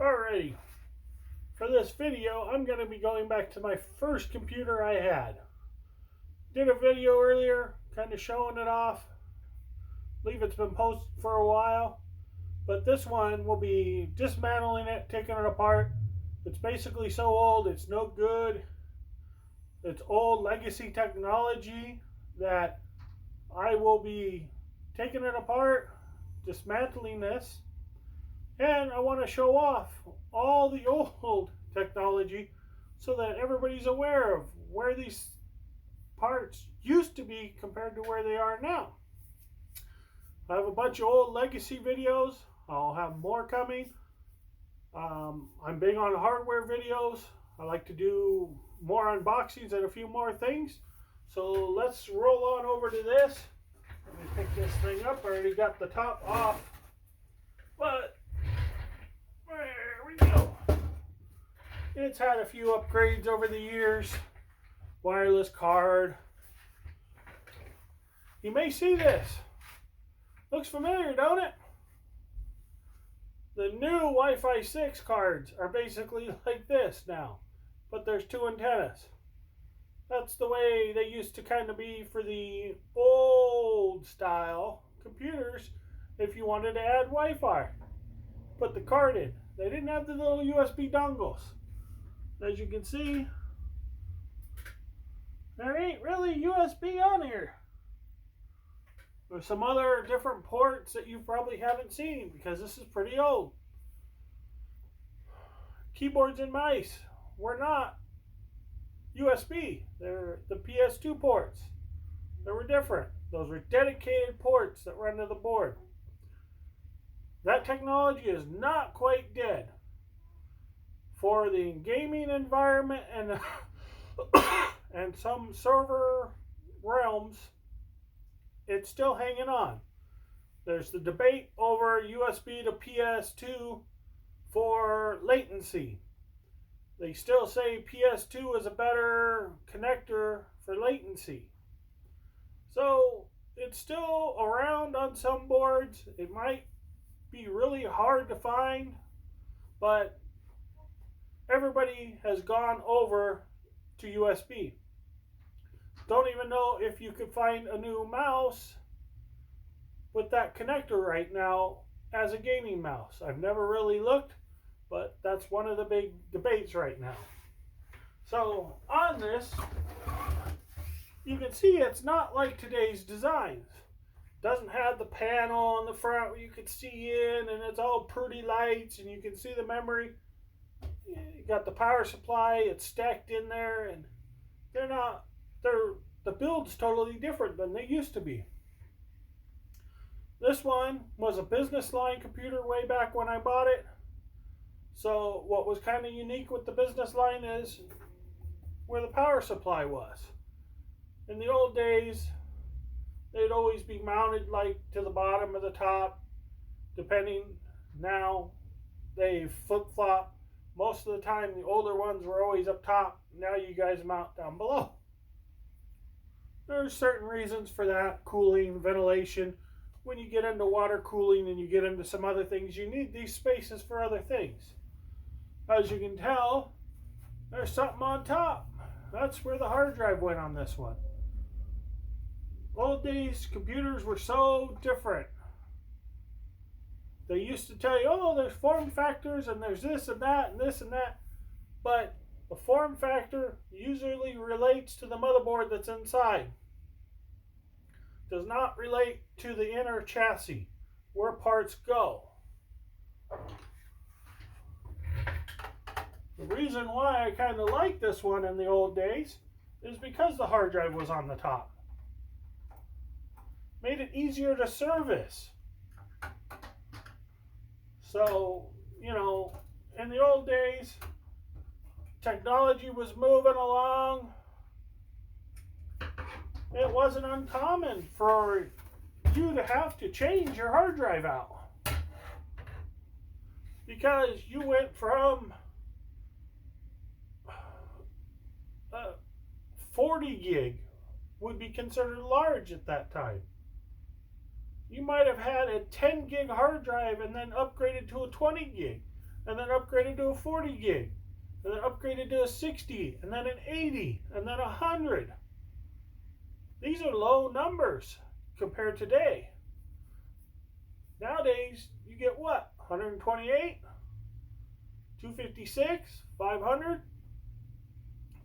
Alrighty, for this video, I'm going to be going back to my first computer I had. Did a video earlier, kind of showing it off. I believe it's been posted for a while. But this one will be dismantling it, taking it apart. It's basically so old, it's no good. It's old legacy technology that I will be taking it apart, dismantling this. And I want to show off all the old technology so that everybody's aware of where these parts used to be compared to where they are now. I have a bunch of old legacy videos. I'll have more coming. I'm big on hardware videos. I like to do more unboxings and a few more things. So let's roll on over to this. Let me pick this thing up. I already got the top off. But there we go. It's had a few upgrades over the years. Wireless card. You may see this. Looks familiar, don't it? The new Wi-Fi 6 cards are basically like this now, but there's two antennas. That's the way they used to kind of be for the old style computers if you wanted to add Wi-Fi. Put the card in. They didn't have the little USB dongles. As you can see, there ain't really USB on here. There's some other different ports that you probably haven't seen because this is pretty old. Keyboards and mice were not USB. They're the PS2 ports. They were different. Those were dedicated ports that run to the board. That technology is not quite dead. For the gaming environment and and some server realms, it's still hanging on. There's the debate over USB to PS2 for latency. They still say PS2 is a better connector for latency. So it's still around on some boards. It might be really hard to find, but everybody has gone over to USB. Don't even know if you could find a new mouse with that connector right now as a gaming mouse. I've never really looked, but that's one of the big debates right now. So on this, you can see it's not like today's designs. It doesn't have the panel on the front where you can see in, and it's all pretty lights and you can see the memory. You got the power supply, it's stacked in there, and the build's totally different than they used to be. This one was a business line computer way back when I bought it. So what was kind of unique with the business line is where the power supply was. In the old days, they'd always be mounted like to the bottom or the top, depending. Now they flip-flop. Most of the time, the older ones were always up top. Now you guys mount down below. There's certain reasons for that. Cooling, ventilation. When you get into water cooling and you get into some other things, you need these spaces for other things. As you can tell, there's something on top. That's where the hard drive went on this one. Old days, computers were so different. They used to tell you, oh, there's form factors and there's this and that and this and that. But the form factor usually relates to the motherboard that's inside. Does not relate to the inner chassis, where parts go. The reason why I kind of like this one in the old days is because the hard drive was on the top. Made it easier to service. So, you know, in the old days, technology was moving along. It wasn't uncommon for you to have to change your hard drive out. Because you went from 40 gig would be considered large at that time. You might have had a 10 gig hard drive and then upgraded to a 20 gig. and then upgraded to a 40 gig, and then upgraded to a 60, and then an 80, and then 100. These are low numbers compared to today. Nowadays, you get what? 128, 256, 500.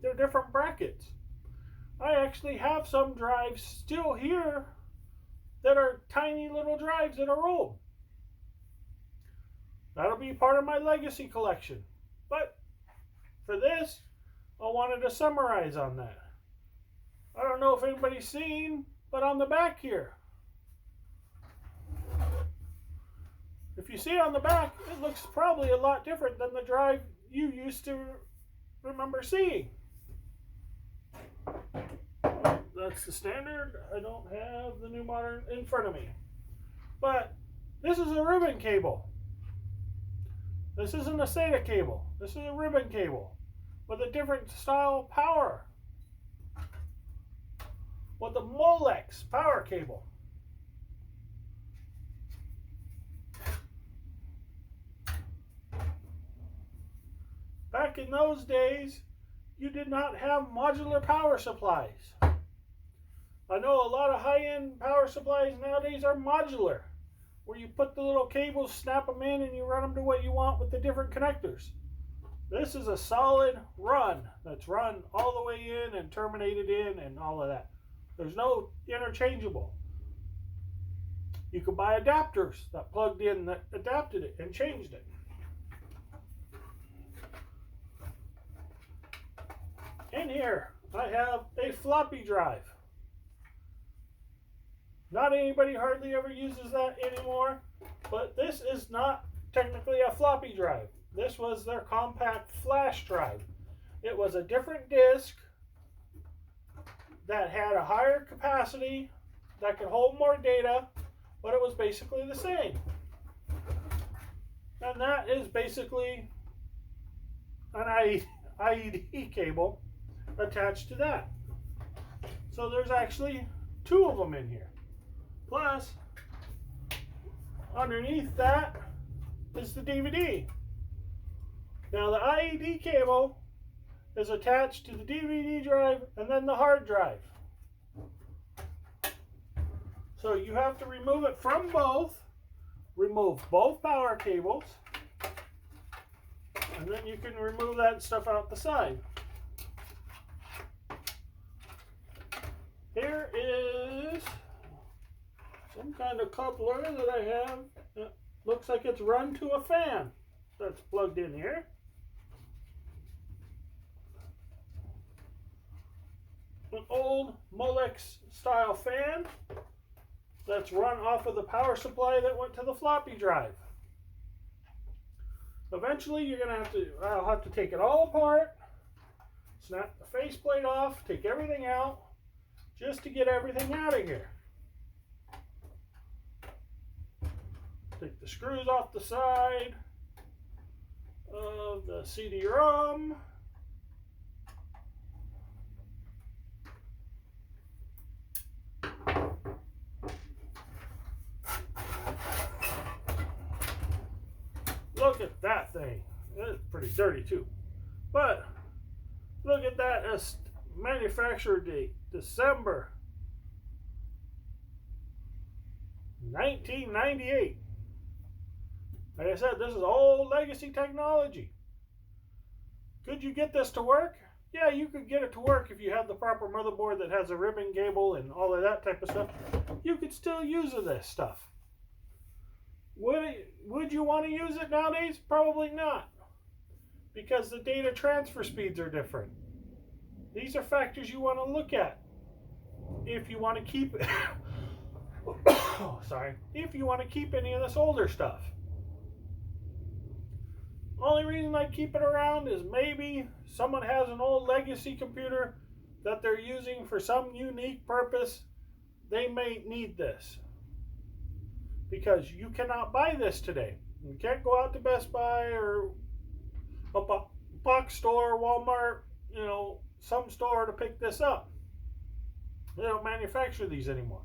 They're different brackets. I actually have some drives still here that are tiny little drives that are old. That'll be part of my legacy collection. But for this, I wanted to summarize on that. I don't know if anybody's seen, but on the back here, if you see on the back, it looks probably a lot different than the drive you used to remember seeing. That's the standard. I don't have the new modern in front of me. But this is a ribbon cable. This isn't a SATA cable. This is a ribbon cable with a different style power. With the Molex power cable. Back in those days, you did not have modular power supplies. I know a lot of high-end power supplies nowadays are modular, where you put the little cables, snap them in, and you run them to what you want with the different connectors. This is a solid run that's run all the way in and terminated in and all of that. There's no interchangeable. You could buy adapters that plugged in that adapted it and changed it. In here, I have a floppy drive. Not anybody hardly ever uses that anymore, but this is not technically a floppy drive. This was their compact flash drive. It was a different disk that had a higher capacity, that could hold more data, but it was basically the same. And that is basically an IED cable attached to that. So there's actually two of them in here. Plus, underneath that is the DVD. Now the IED cable is attached to the DVD drive and then the hard drive. So you have to remove it from both, remove both power cables, and then you can remove that stuff out the side. Here is some kind of coupler that I have. It looks like it's run to a fan that's plugged in here. An old Molex style fan that's run off of the power supply that went to the floppy drive. Eventually I'll have to take it all apart, snap the faceplate off, take everything out, just to get everything out of here. Take the screws off the side of the CD-ROM. Look at that thing. It's pretty dirty too. But look at that manufacturer date, December 1998. Like I said, this is old legacy technology. Could you get this to work? Yeah, you could get it to work if you have the proper motherboard that has a ribbon cable and all of that type of stuff. You could still use this stuff. Would you want to use it nowadays? Probably not. Because the data transfer speeds are different. These are factors you want to look at if you want to keep it. If you want to keep any of this older stuff. Only reason I keep it around is maybe someone has an old legacy computer that they're using for some unique purpose. They may need this. Because you cannot buy this today. You can't go out to Best Buy or a box store, Walmart, some store to pick this up. They don't manufacture these anymore.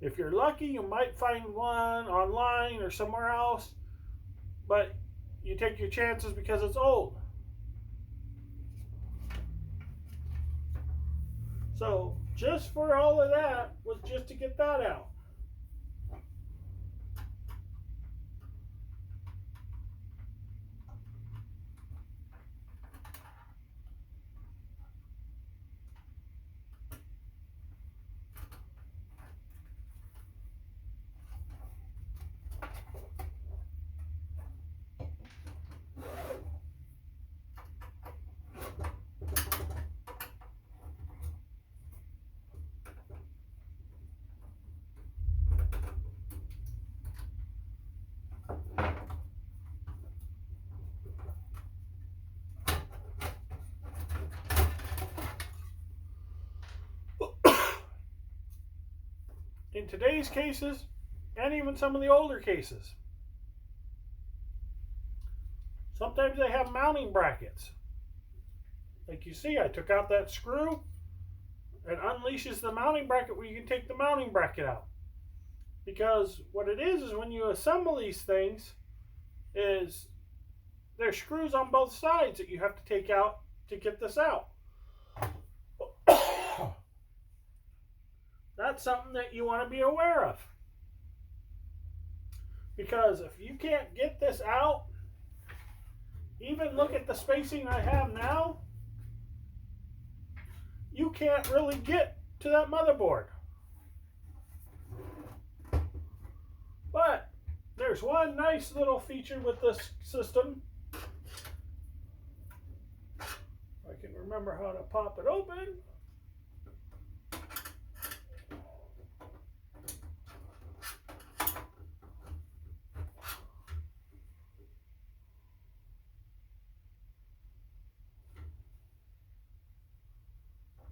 If you're lucky, you might find one online or somewhere else, but you take your chances because it's old. So just for all of that was just to get that out. In today's cases, and even some of the older cases, sometimes they have mounting brackets. Like you see, I took out that screw and unleashes the mounting bracket where you can take the mounting bracket out. Because what it is when you assemble these things is there's screws on both sides that you have to take out to get this out. That's something that you want to be aware of. Because if you can't get this out, even look at the spacing I have now, you can't really get to that motherboard. But there's one nice little feature with this system. I can remember how to pop it open.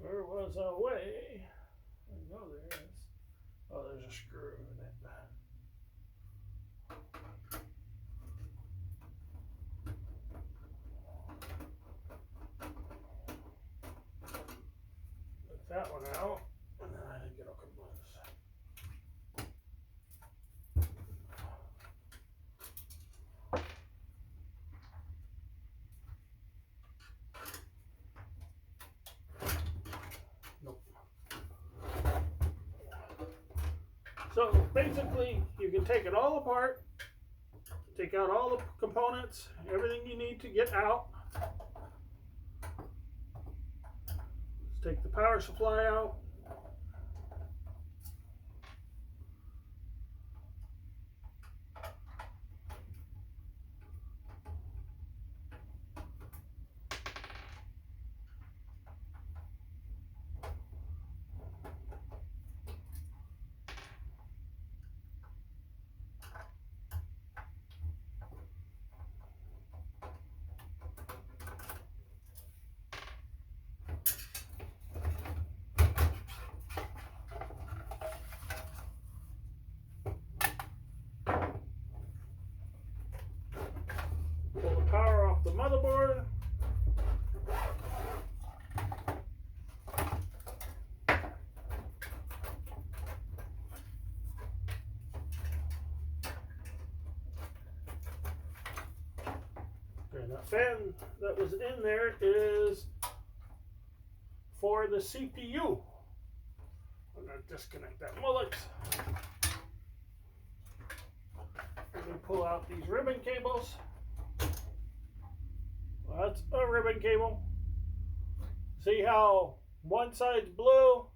There was a way. I know there is. Oh, there's a screw in it. Take that one out, and then I think it'll come loose. Nope. So basically, you can take it all apart, take out all the components, everything you need to get out. Let's take the power supply out. Pull the power off the motherboard. And that fan that was in there is for the CPU. I'm going to disconnect that mullet. I'm going to pull out these ribbon cables. Well, that's a ribbon cable. See how one side's blue,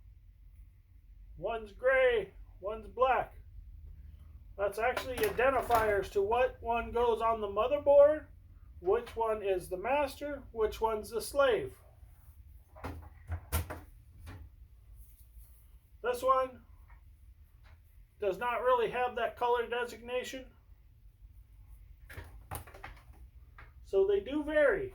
one's gray, one's black. That's actually identifiers to what one goes on the motherboard, which one is the master, which one's the slave. This one does not really have that color designation, so they do vary.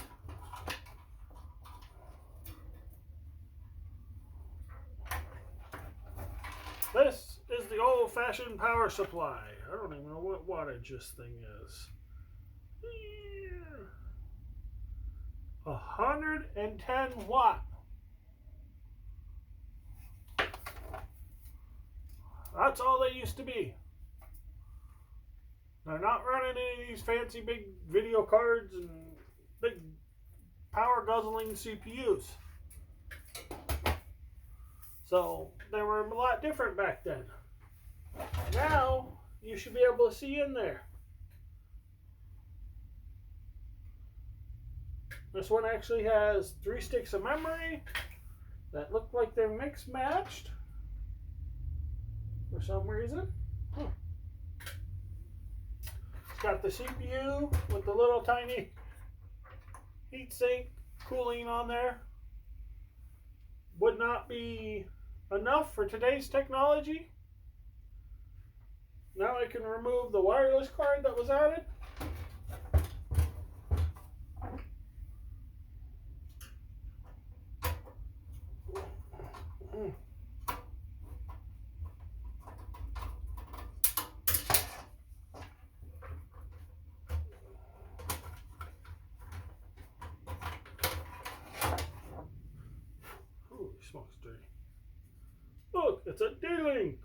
This is the old-fashioned power supply. I don't even know what wattage this thing is. 110 watt. That's all they used to be. They're not running any of these fancy big video cards and big power guzzling CPUs. So they were a lot different back then. Now you should be able to see in there. This one actually has 3 sticks of memory that look like they're mix matched for some reason. It's got the CPU with the little tiny heatsink cooling on there. Would not be enough for today's technology. Now I can remove the wireless card that was added. Ooh, smoke's dirty. Look, it's a D-Link.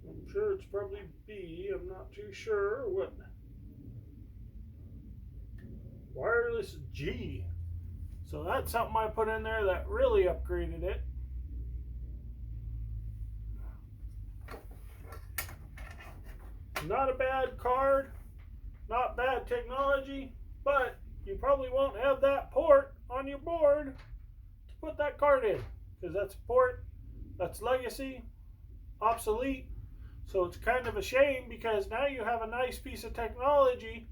I'm sure it's probably B. I'm not too sure what. Wireless G. So that's something I put in there that really upgraded it. Not a bad card, not bad technology, but you probably won't have that port on your board to put that card in, because that's a port that's legacy, obsolete. So it's kind of a shame, because now you have a nice piece of technology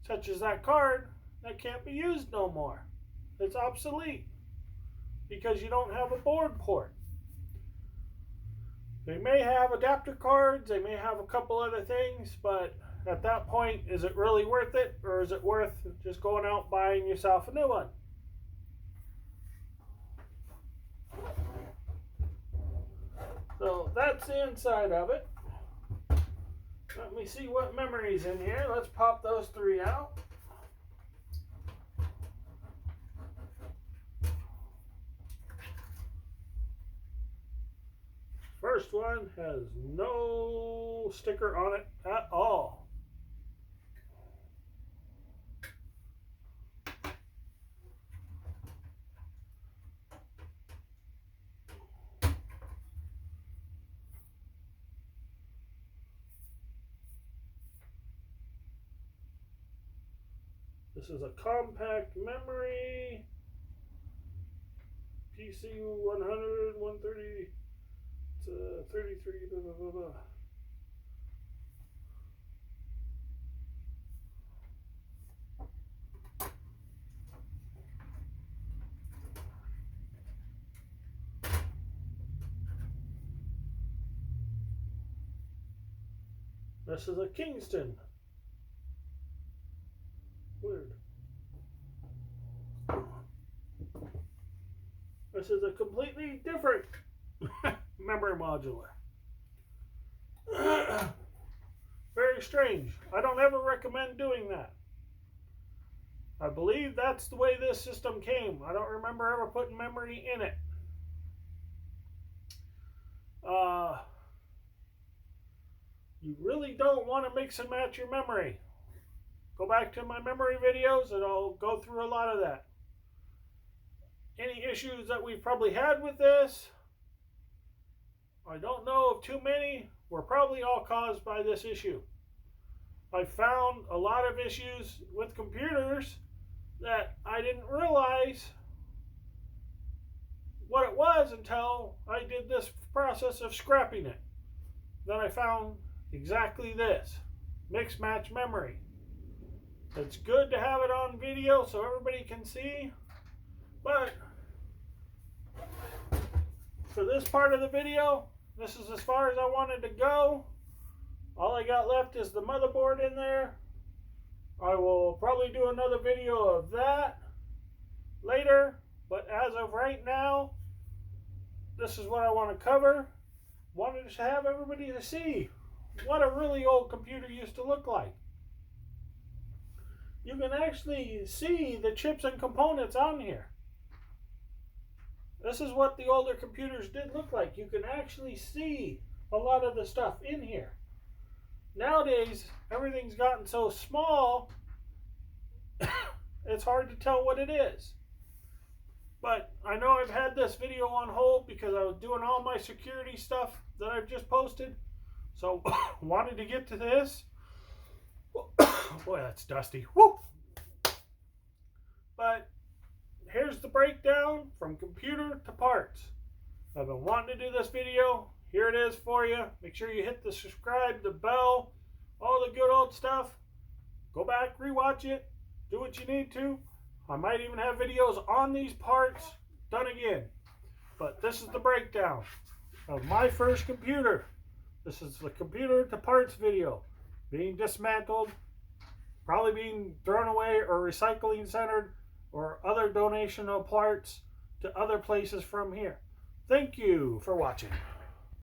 such as that card that can't be used no more. It's obsolete because you don't have a board port. They may have adapter cards, they may have a couple other things, but at that point, is it really worth it, or is it worth just going out buying yourself a new one? So that's the inside of it. Let me see what memory's in here. Let's pop those 3 out. First one has no sticker on it at all. This is a compact memory. PC 100, 130. 33, blah, blah, blah, blah. This is a Kingston. Weird. This is a completely different memory modular. Very strange. I don't ever recommend doing that. I believe that's the way this system came. I don't remember ever putting memory in it. You really don't want to mix and match your memory. Go back to my memory videos and I'll go through a lot of that. Any issues that we've probably had with this, I don't know of too many, were probably all caused by this issue. I found a lot of issues with computers that I didn't realize what it was until I did this process of scrapping it. Then I found exactly this, mix match memory. It's good to have it on video so everybody can see, but for this part of the video, this is as far as I wanted to go. All I got left is the motherboard in there. I will probably do another video of that later, but as of right now, this is what I want to cover. Wanted to have everybody to see what a really old computer used to look like. You can actually see the chips and components on here. This is what the older computers did look like. You can actually see a lot of the stuff in here. nowadays everything's gotten so small, it's hard to tell what it is. But I know I've had this video on hold because I was doing all my security stuff that I've just posted. So wanted to get to this. Boy, that's dusty. Woo! But here's the breakdown from computer to parts. I've been wanting to do this video. Here it is for you. Make sure you hit the subscribe, the bell, all the good old stuff. Go back, rewatch it, do what you need to. I might even have videos on these parts done again. But this is the breakdown of my first computer. This is the computer to parts video. Being dismantled, probably being thrown away or recycling centered, or other donation of parts to other places from here. Thank you for watching.